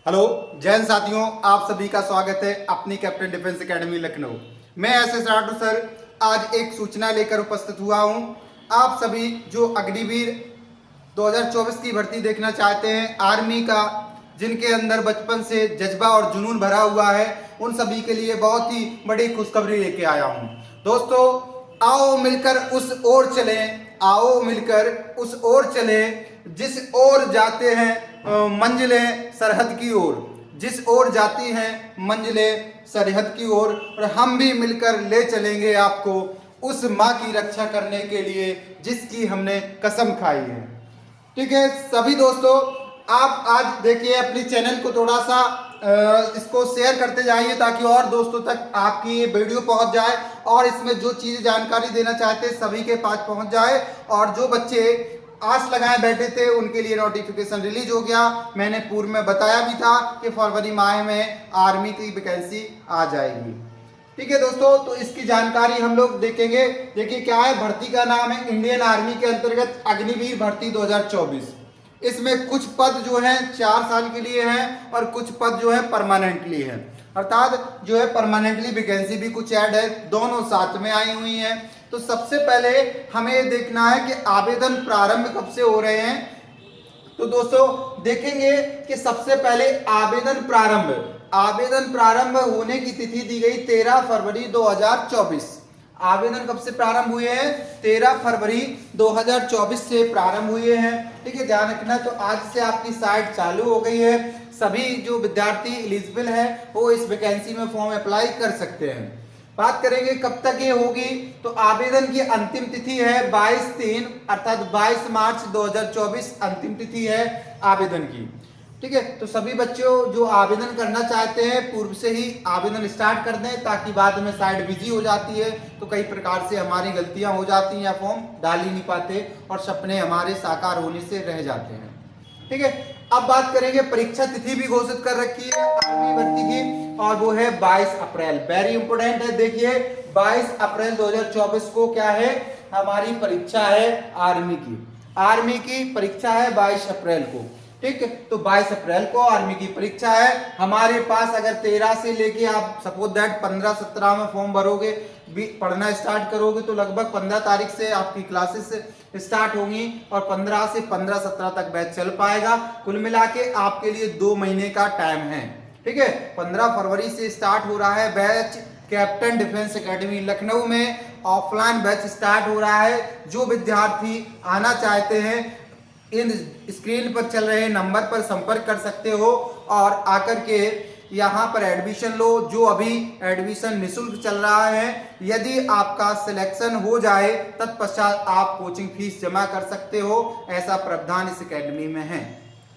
Hello जय हिंद साथियों, आप सभी का स्वागत है अपनी कैप्टन डिफेंस एकेडमी लखनऊ। मैं एस राठौर सर आज एक सूचना लेकर उपस्थित हुआ हूं। आप सभी जो अग्निवीर 2024 की भर्ती देखना चाहते हैं आर्मी का, जिनके अंदर बचपन से जज्बा और जुनून भरा हुआ है, उन सभी के लिए बहुत ही बड़ी खुशखबरी लेके आया हूं। दोस्तों, आओ मिलकर उस ओर चलें, आओ मिलकर उस ओर चलें जिस ओर जाते हैं मंजिलें सरहद की ओर, जिस ओर जाती हैं मंजिलें सरहद की ओर, और हम भी मिलकर ले चलेंगे आपको उस माँ की रक्षा करने के लिए जिसकी हमने कसम खाई है। ठीक है सभी दोस्तों, आप आज देखिए अपनी चैनल को थोड़ा सा इसको शेयर करते जाइए ताकि और दोस्तों तक आपकी ये वीडियो पहुंच जाए और इसमें जो चीज़ जानकारी देना चाहते हैं सभी के पास पहुंच जाए। और जो बच्चे आस लगाए बैठे थे उनके लिए नोटिफिकेशन रिलीज हो गया। मैंने पूर्व में बताया भी था कि फरवरी माह में आर्मी की वैकेंसी आ जाएगी। ठीक है दोस्तों, तो इसकी जानकारी हम लोग देखेंगे। देखिए क्या है, भर्ती का नाम है इंडियन आर्मी के अंतर्गत अग्निवीर भर्ती 2024। इसमें कुछ पद जो है 4 साल के लिए हैं और कुछ पद जो है परमानेंटली है, अर्थात जो है परमानेंटली वैकेंसी भी कुछ ऐड है, दोनों साथ में आई हुई हैं। तो सबसे पहले हमें देखना है कि आवेदन प्रारंभ कब से हो रहे हैं। तो दोस्तों देखेंगे कि सबसे पहले आवेदन प्रारंभ होने की तिथि दी गई 13 फरवरी 2024। आवेदन कब से प्रारंभ हुए हैं? 13 फरवरी 2024 से प्रारंभ हुए हैं। ठीक है, ध्यान रखना। तो आज से आपकी साइट चालू हो गई है। सभी जो विद्यार्थी एलिजिबल है वो इस वैकेंसी में फॉर्म अप्लाई कर सकते हैं। बात करेंगे कब तक ये होगी, तो आवेदन की अंतिम तिथि है 22/3 अर्थात 22 मार्च 2024 अंतिम तिथि है आवेदन की। ठीक है, तो सभी बच्चों जो आवेदन करना चाहते हैं पूर्व से ही आवेदन स्टार्ट कर दें ताकि बाद में साइट बिजी हो जाती है तो कई प्रकार से हमारी गलतियां हो जाती हैं या फॉर्म डाल ही नहीं पाते और सपने हमारे साकार होने से रह जाते हैं। ठीक है, अब बात करेंगे परीक्षा तिथि भी घोषित कर रखी है आर्मी भर्ती की और वो है 22 अप्रैल। वेरी इंपोर्टेंट है, देखिए 22 अप्रैल 2024 को क्या है, हमारी परीक्षा है आर्मी की परीक्षा है 22 अप्रैल को। ठीक है, तो 22 अप्रैल को आर्मी की परीक्षा है। हमारे पास अगर 13 से लेके आप सपोज दैट 15-17 में फॉर्म भरोगे, पढ़ना स्टार्ट करोगे तो लगभग 15 तारीख से आपकी क्लासेस स्टार्ट होंगी और 15 से 15-17 तक बैच चल पाएगा। कुल मिला के आपके लिए 2 महीने का टाइम है। ठीक है, 15 फरवरी से स्टार्ट हो रहा है batch Captain Defence Academy Lucknow में। ऑफलाइन बैच स्टार्ट हो रहा है। जो विद्यार्थी आना चाहते हैं इन स्क्रीन पर चल रहे नंबर पर संपर्क कर सकते हो और आकर के यहाँ पर एडमिशन लो। जो अभी एडमिशन निःशुल्क चल रहा है, यदि आपका सिलेक्शन हो जाए तत्पश्चात आप कोचिंग फीस जमा कर सकते हो, ऐसा प्रावधान इस एकेडमी में है।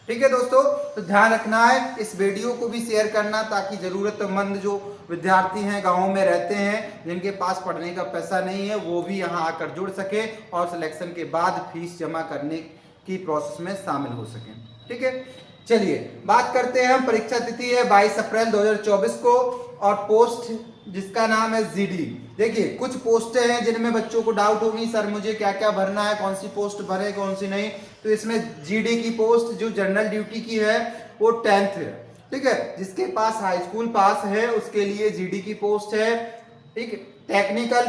ठीक है दोस्तों, तो ध्यान रखना है, इस वीडियो को भी शेयर करना ताकि जरूरतमंद जो विद्यार्थी हैं गाँव में रहते हैं जिनके पास पढ़ने का पैसा नहीं है वो भी यहाँ आकर जुड़ सके और सिलेक्शन के बाद फीस जमा करने की प्रोसेस में शामिल हो सकें। ठीक है, चलिए बात करते हैं हम। परीक्षा तिथि है 22 अप्रैल 2024 को और पोस्ट जिसका नाम है जीडी। देखिए कुछ पोस्टें हैं जिनमें बच्चों को डाउट होगी, सर मुझे क्या क्या भरना है, कौन सी पोस्ट भरे कौन सी नहीं। तो इसमें जीडी की पोस्ट जो जनरल ड्यूटी की है वो 10th है। ठीक है, जिसके पास हाई स्कूल पास है उसके लिए जीडी की पोस्ट है। ठीक है,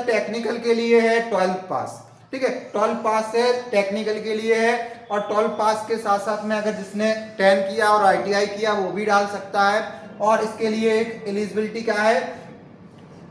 टेक्निकल के लिए है 12th पास। ठीक है, 12 पास है टेक्निकल के लिए है और 12 पास के साथ साथ में अगर जिसने 10 किया और आईटीआई किया वो भी डाल सकता है। और इसके लिए एक एलिजिबिलिटी क्या है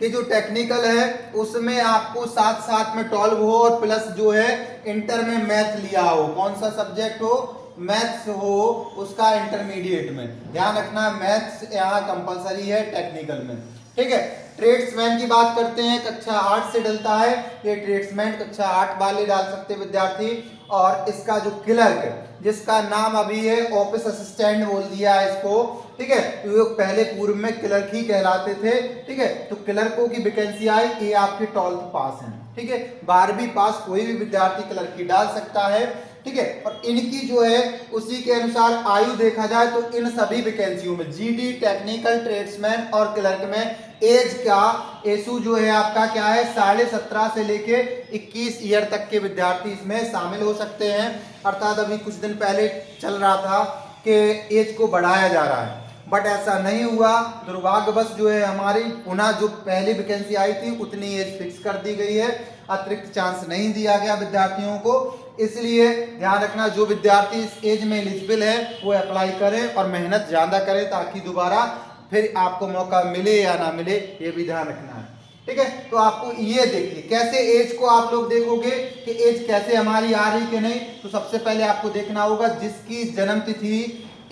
कि जो टेक्निकल है उसमें आपको साथ में 12 हो और प्लस जो है इंटर में मैथ लिया हो, कौन सा सब्जेक्ट हो, मैथ्स हो उसका इंटरमीडिएट में। ध्यान रखना मैथ्स यहाँ कंपलसरी है टेक्निकल में। ठीक है, ट्रेड्समैन की बात करते हैं, कक्षा 8 से डलता है ये ट्रेड्समैन, कक्षा 8 वाले डाल सकते विद्यार्थी। और इसका जो क्लर्क जिसका नाम अभी है ऑफिस असिस्टेंट बोल दिया है इसको। ठीक है, तो पहले पूर्व में क्लर्क ही कहलाते थे। ठीक है, तो क्लर्कों की वैकेंसी आई, ये आपके 12th पास है। ठीक है, 12वीं पास कोई भी विद्यार्थी क्लर्क की डाल सकता है। ठीक है, और इनकी जो है उसी के अनुसार आयु देखा जाए तो इन सभी वैकेंसियों में जीडी, टेक्निकल, ट्रेड्समैन और क्लर्क में एज का एसू जो है आपका क्या है 17.5 से लेके 21 ईयर तक के विद्यार्थी इसमें शामिल हो सकते हैं। अर्थात अभी कुछ दिन पहले चल रहा था कि एज को बढ़ाया जा रहा है। बट ऐसा नहीं हुआ, दुर्भाग्यवश जो है हमारी पुनः जो पहली वैकेंसी आई थी उतनी एज फिक्स कर दी गई है, अतिरिक्त चांस नहीं दिया गया विद्यार्थियों को। इसलिए ध्यान रखना, जो विद्यार्थी इस एज में एलिजिबल है वो अप्लाई करें और मेहनत ज़्यादा करें ताकि दोबारा फिर आपको मौका मिले या ना मिले, ये भी ध्यान रखना है। ठीक है, तो आपको ये देखिए कैसे एज को आप लोग देखोगे कि एज कैसे हमारी आ रही कि नहीं। तो सबसे पहले आपको देखना होगा जिसकी जन्म तिथि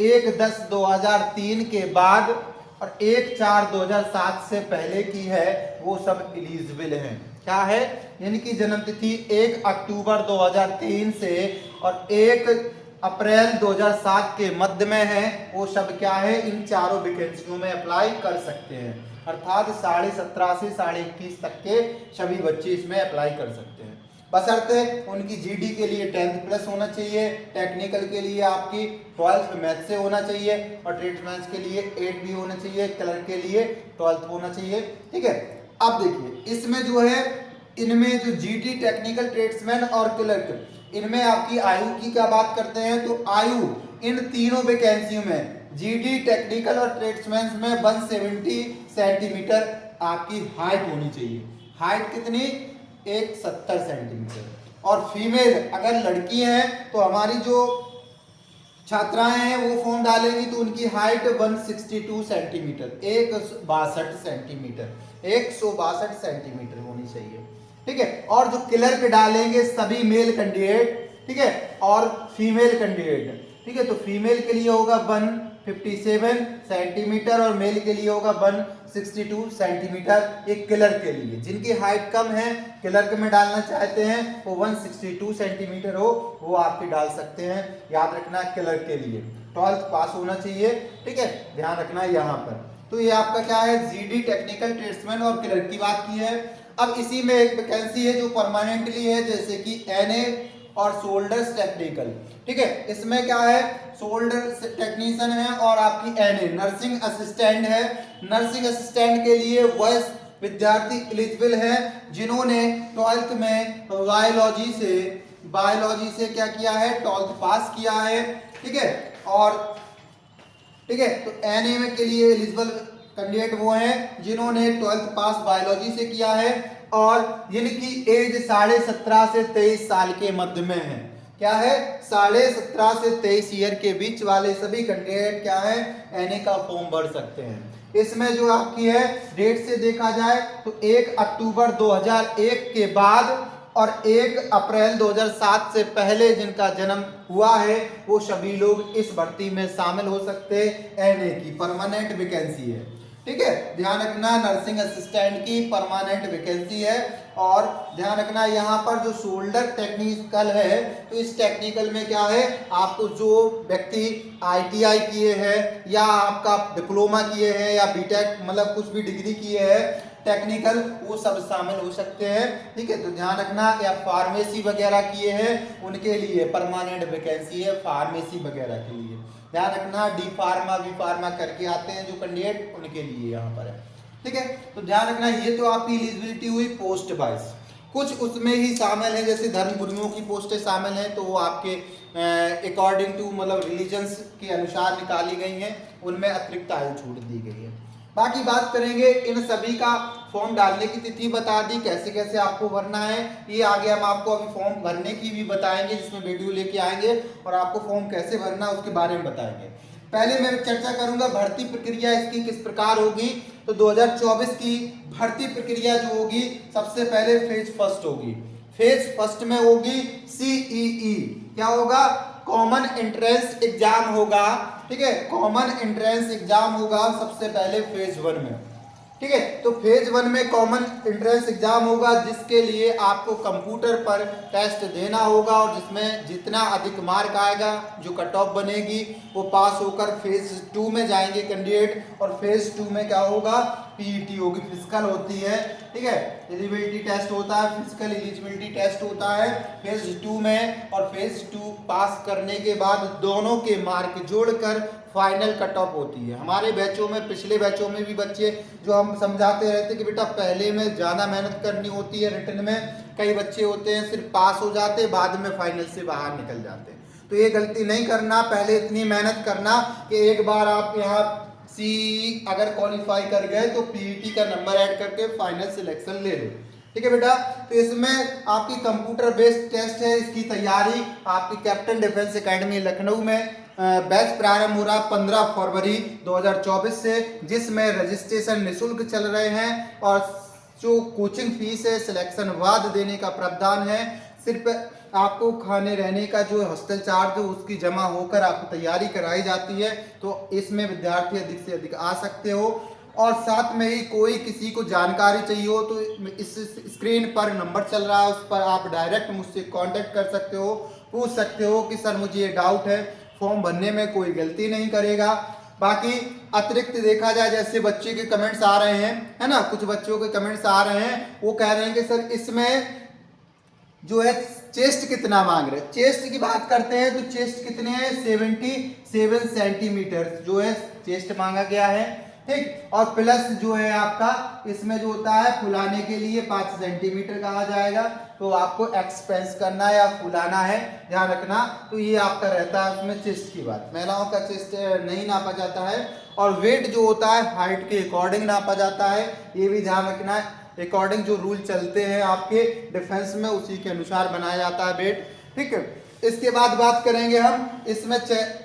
1/10/2003 के बाद और 1/4/2007 से पहले की है वो सब एलिजिबल हैं। क्या है, यानी कि जन्म तिथि 1 अक्टूबर 2003 से और 1 अप्रैल 2007 के मध्य में है, वो सब क्या है, इन चारों वैकेंसियों में अप्लाई कर सकते हैं। अर्थात 17.5 से 21.5 तक के सभी बच्चे इसमें अप्लाई कर सकते हैं, बशर्ते उनकी जीडी के लिए 10th प्लस होना चाहिए, टेक्निकल के लिए आपकी 12th मैथ से होना चाहिए और ट्रेड्समैन के लिए 8 भी होना चाहिए, क्लर्क के लिए 12th होना चाहिए। ठीक है, अब देखिए इसमें जो है, इनमें जो जीडी, टेक्निकल, ट्रेड्समैन और क्लर्क, इनमें आपकी आयु की क्या बात करते हैं, तो आयु इन तीनों वैकेंसियों में जीडी, टेक्निकल और ट्रेड्समैन में 170 सेंटीमीटर आपकी हाइट होनी चाहिए। हाइट कितनी, 170 सेंटीमीटर। और फीमेल अगर लड़की हैं तो हमारी जो छात्राएं हैं वो फॉर्म डालेंगी तो उनकी हाइट 162 सेंटीमीटर, 162 सेंटीमीटर, 162 सेंटीमीटर होनी चाहिए। ठीक है, और जो क्लर्क डालेंगे सभी मेल कैंडिडेट, ठीक है, और फीमेल कैंडिडेट। ठीक है, तो फीमेल के लिए होगा 157 सेंटीमीटर और मेल के लिए होगा 162 सेंटीमीटर। एक क्लर्क के लिए जिनकी हाइट कम है, क्लर्क में डालना चाहते हैं वो 162 सेंटीमीटर हो, वो आपके डाल सकते हैं। याद रखना क्लर्क के लिए 12th पास होना चाहिए। ठीक है, ध्यान रखना यहाँ पर। तो ये आपका क्या है, जीडी, टेक्निकल, ट्रेड्समैन और क्लर्क की बात की है। अब इसी में एक वैकेंसी है जो परमानेंटली है, जैसे कि एनए और शोल्डर्स टेक्निकल। ठीक है, इसमें क्या है, शोल्डर टेक्नीशियन है और आपकी एनए नर्सिंग असिस्टेंट है। नर्सिंग असिस्टेंट के लिए वह विद्यार्थी एलिजिबल है जिन्होंने 12th में बायोलॉजी से क्या किया है, 12th पास किया है। ठीक है, और ठीक है, तो एनए के लिए एलिजिबल कैंडिडेट वो हैं जिन्होंने 12th पास बायोलॉजी से किया है और जिनकी एज 17.5 से 23 साल के मध्य में है। क्या है, 17.5 से 23 ईयर के बीच वाले सभी कैंडिडेट क्या है, एनए का फॉर्म भर सकते हैं। इसमें जो आपकी है डेट से देखा जाए तो 1 अक्टूबर 2001 के बाद और 1 अप्रैल 2007 से पहले जिनका जन्म हुआ है वो सभी लोग इस भर्ती में शामिल हो सकते हैं। एनए की परमानेंट वैकेंसी है। ठीक है, ध्यान रखना, नर्सिंग असिस्टेंट की परमानेंट वैकेंसी है। और ध्यान रखना यहाँ पर जो शोल्डर टेक्निकल है, तो इस टेक्निकल में क्या है, आपको जो व्यक्ति आईटीआई किए हैं या आपका डिप्लोमा किए हैं या बीटेक मतलब कुछ भी डिग्री किए हैं टेक्निकल, वो सब शामिल हो सकते हैं। ठीक है, तो ध्यान रखना, या फार्मेसी वगैरह किए हैं उनके लिए परमानेंट वैकेंसी है, फार्मेसी वगैरह के लिए ध्यान रखना। डी फार्मा, बी फार्मा करके आते हैं जो कैंडिडेट, उनके लिए यहाँ पर है। ठीक है, तो ध्यान रखना, ये तो आपकी एलिजिबिलिटी हुई पोस्ट वाइज। कुछ उसमें ही शामिल है, जैसे धर्मगुरुओं की पोस्टें शामिल हैं तो वो आपके अकॉर्डिंग टू मतलब रिलीजन्स के अनुसार निकाली गई हैं, उनमें अतिरिक्त आयु छूट दी गई है। बाकी बात करेंगे, इन सभी का फॉर्म डालने की तिथि बता दी, कैसे कैसे आपको भरना है, ये आगे हम आपको अभी फॉर्म भरने की भी बताएंगे जिसमें वीडियो लेके आएंगे और आपको फॉर्म कैसे भरना उसके बारे में बताएंगे। पहले मैं चर्चा करूंगा भर्ती प्रक्रिया इसकी किस प्रकार होगी। तो 2024 की भर्ती प्रक्रिया जो होगी, सबसे पहले फेज फर्स्ट होगी। फेज फर्स्ट में होगी सीईई, क्या होगा, कॉमन एंट्रेंस एग्जाम होगा। ठीक है, कॉमन एंट्रेंस एग्जाम होगा सबसे पहले फेज 1 में। ठीक है, तो फेज 1 में कॉमन एंट्रेंस एग्जाम होगा जिसके लिए आपको कंप्यूटर पर टेस्ट देना होगा और जिसमें जितना अधिक मार्क आएगा, जो कट ऑफ बनेगी, वो पास होकर फेज 2 में जाएंगे कैंडिडेट। और फेज 2 में क्या होगा, पीईटी होगी, फिजिकल होती है। ठीक है, एलिजिबिलिटी टेस्ट होता है, फिजिकल एलिजिबिलिटी टेस्ट होता है फेज 2 में। और फेज 2 पास करने के बाद दोनों के मार्क जोड़कर फाइनल कट ऑफ होती है। हमारे बैचों में, पिछले बैचों में भी बच्चे जो हम समझाते रहते कि बेटा पहले में ज़्यादा मेहनत करनी होती है, रिटन में कई बच्चे होते हैं सिर्फ पास हो जाते, बाद में फाइनल से बाहर निकल जाते हैं। तो ये गलती नहीं करना, पहले इतनी मेहनत करना कि एक बार आप यहाँ सी अगर क्वालिफाई कर गए तो पीईटी का नंबर ऐड करके फाइनल सिलेक्शन ले लो। ठीक है बेटा, तो इसमें आपकी कंप्यूटर बेस्ड टेस्ट है, इसकी तैयारी आपकी कैप्टन डिफेंस एकेडमी लखनऊ में बैच प्रारंभ हो रहा 15 फरवरी 2024 से, जिसमें रजिस्ट्रेशन निःशुल्क चल रहे हैं और जो कोचिंग फीस है सिलेक्शन बाद देने का प्रावधान है। सिर्फ आपको खाने रहने का जो हॉस्टल चार्ज है उसकी जमा होकर आपको तैयारी कराई जाती है, तो इसमें विद्यार्थी अधिक से अधिक आ सकते हो। और साथ में ही कोई किसी को जानकारी चाहिए हो तो इस स्क्रीन पर नंबर चल रहा है, उस पर आप डायरेक्ट मुझसे कांटेक्ट कर सकते हो, पूछ सकते हो कि सर मुझे ये डाउट है। फॉर्म भरने में कोई गलती नहीं करेगा। बाकी अतिरिक्त देखा जाए, जैसे बच्चे के कमेंट्स आ रहे हैं, है ना, कुछ बच्चों के कमेंट्स आ रहे हैं, वो कह रहे हैं कि सर इसमें जो है चेस्ट कितना मांग रहे हैं। चेस्ट की बात करते हैं तो चेस्ट कितने हैं, 77 सेंटीमीटर जो है चेस्ट मांगा गया है। ठीक, और प्लस जो है आपका इसमें जो होता है फुलाने के लिए 5 सेंटीमीटर कहा जाएगा, तो आपको एक्सपेंस करना है या फुलाना है, ध्यान रखना। तो ये आपका रहता है उसमें चेस्ट की बात। महिलाओं का चेस्ट नहीं नापा जाता है, और वेट जो होता है हाइट के अकॉर्डिंग नापा जाता है, ये भी ध्यान रखना है। अकॉर्डिंग जो रूल चलते हैं आपके डिफेंस में उसी के अनुसार बनाया जाता है वेट। ठीक है, इसके बाद बात करेंगे हम इसमें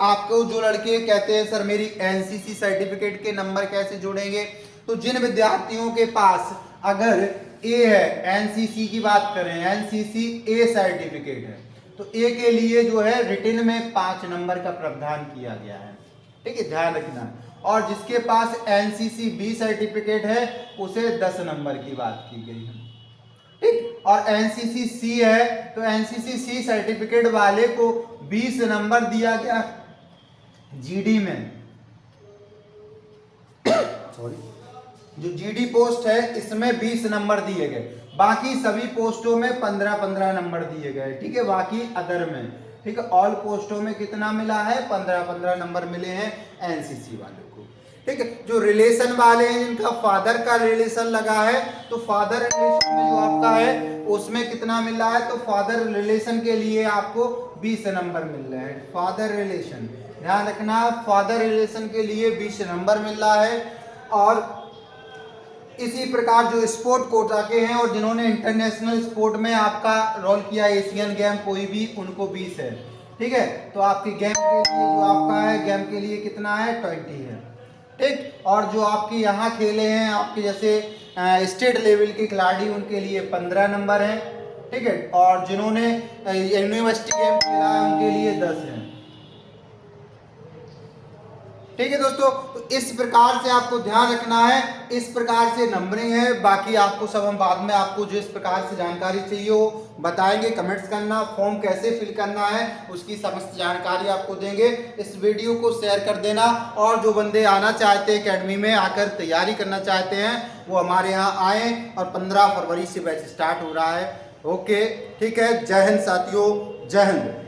आपको जो लड़के कहते हैं सर मेरी एनसीसी सर्टिफिकेट के नंबर कैसे जुड़ेंगे, तो जिन विद्यार्थियों के पास अगर ए है, एनसीसी की बात करें, एनसीसी ए सर्टिफिकेट है, तो ए के लिए जो है रिटन में 5 नंबर का प्रावधान किया गया है। ठीक है, ध्यान रखना। और जिसके पास एनसीसी बी सर्टिफिकेट है उसे 10 नंबर की बात की गई है। ठीक, और एनसीसी सी है तो एनसीसी सी सर्टिफिकेट वाले को 20 नंबर दिया गया जीडी में। सॉरी, जो जीडी पोस्ट है इसमें 20 नंबर दिए गए, बाकी सभी पोस्टों में 15-15 नंबर दिए गए। ठीक है, बाकी अदर में, ठीक है, ऑल पोस्टों में कितना मिला है, 15-15 नंबर मिले हैं एनसीसी वाले को। ठीक है, जो रिलेशन वाले हैं जिनका फादर का रिलेशन लगा है, तो फादर रिलेशन में जो आपका है उसमें कितना मिल रहा है, तो फादर रिलेशन के लिए आपको 20 नंबर मिल रहे हैं। फादर रिलेशन ध्यान रखना, फादर रिलेशन के लिए 20 नंबर मिल रहा है। और इसी प्रकार जो स्पोर्ट कोटा के हैं और जिन्होंने इंटरनेशनल स्पोर्ट में आपका रोल किया, एशियन गेम कोई भी, उनको 20 है। ठीक है, तो आपके गेम के लिए जो आपका है, गेम के लिए कितना है, 20 है। ठीक, और जो आपके यहाँ खेले हैं आपके जैसे स्टेट लेवल के खिलाड़ी, उनके लिए 15 नंबर हैं। ठीक है, और जिन्होंने यूनिवर्सिटी गेम खेला है उनके लिए 10 है। ठीक है दोस्तों, तो इस प्रकार से आपको ध्यान रखना है, इस प्रकार से नंबरिंग है। बाकी आपको सब हम बाद में आपको जिस प्रकार से जानकारी चाहिए हो बताएंगे, कमेंट्स करना, फॉर्म कैसे फिल करना है उसकी समस्त जानकारी आपको देंगे। इस वीडियो को शेयर कर देना, और जो बंदे आना चाहते हैं एकेडमी में आकर तैयारी करना चाहते हैं वो हमारे यहाँ आए, और 15 फरवरी से बैच स्टार्ट हो रहा है। ओके, ठीक है, जय हिंद साथियों, जय हिंद।